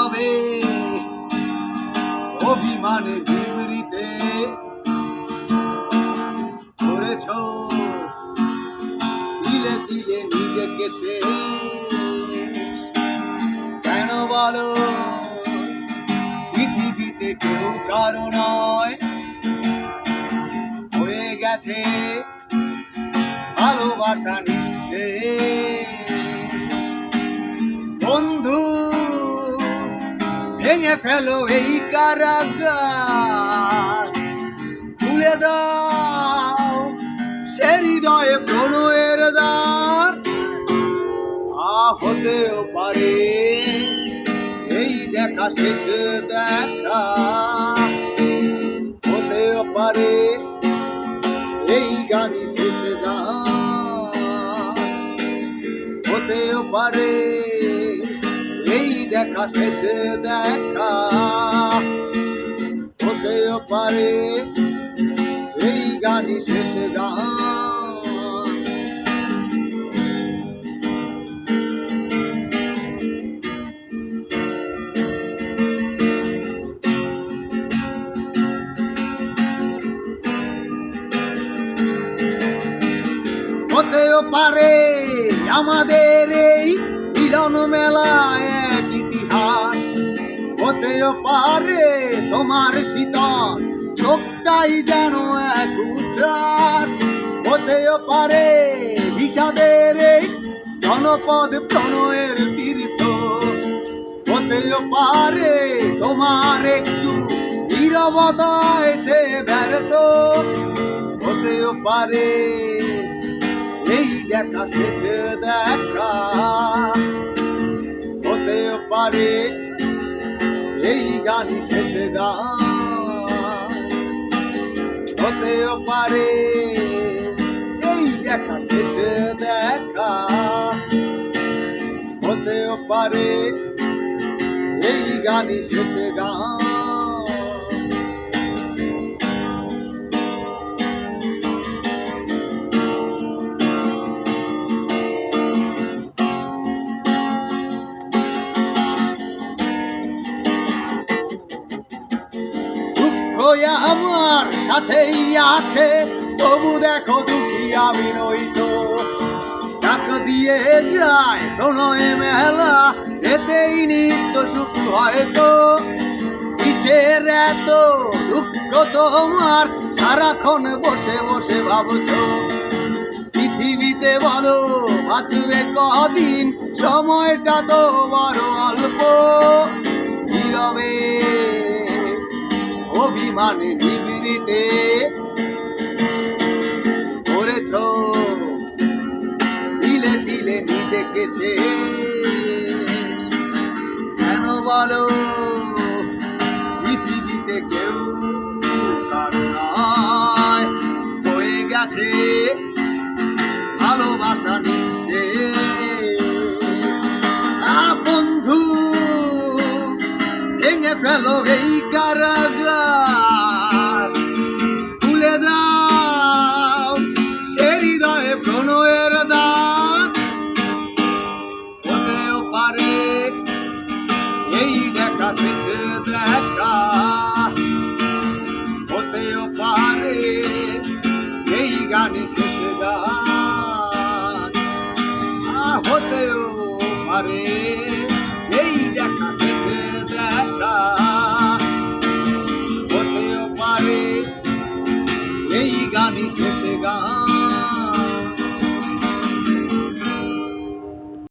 নীরবে অভিমানে বিবৃতে করেছ তিলে তিলে নিজেকে শেষ। কেন বলো পৃথিবীতে কেউ কারো নয়, হয়ে গেছে ভালোবাসা নিঃশেষ। বন্ধু ভেঙে ফেলো এই কারাগার, খুলে দাও সে হৃদয়ে প্রণয়ের দ্বার। হতেও পারে এই দেখা শেষ দেখা, হতেও পারে এই গানই শেষ গান, হতেও পারে এই দেখা শেষ দেখা, হতেও পারে এই গানই শেষ গান। হতেও পারে আমাদের এই মিলন মেলায় এক ইতিহাস, হতেও পারে তোমার শীতল চোখটাই যেন এক উচ্ছ্বাস, হতেও পারে বিষাদের এই জনপদ প্রণয়ের তীর্থ, হতেও পারে তোমার একটু নীরবতা এসে ব্যর্থ, হতেও পারে এই দেখা শেষ দেখা, হতেও পারে এই গানই শেষ গান, হতেও পারে এই দেখা শেষ দেখা, হতেও পারে এই গানই শেষ গান। আমার সাথেই আছে তবু দেখো দুঃখী আমি নইতো, ডাক দিয়ে যায় প্রণয় মেলা, এতেই নিত্য সুখ হয়তো। কিসের এত দুঃখ তোমার সারাক্ষণ বসে বসে ভাবছো, পৃথিবীতে বলো বাঁচবে কদিন, সময়টা তো বড় অল্প। নীরবে অভিমানে বিবৃতে করেছ তিলে তিলে নিজেকে শেষ। কেন বলো পৃথিবীতে কেউ কারো নয়, হয়ে গেছে ভালোবাসা নিঃশেষ। বন্ধু ভেঙে ফেলো এই কারাগার, খুলে দাও সে হৃদয়ে প্রণয়ের দ্বার। হতেও পারে এই দেখা শেষ দেখা, হতেও পারে এই গানই শেষ গান, হতেও পারে এই দেখা শেষ দেখা, হতেও পারে এই গানই শেষ গান।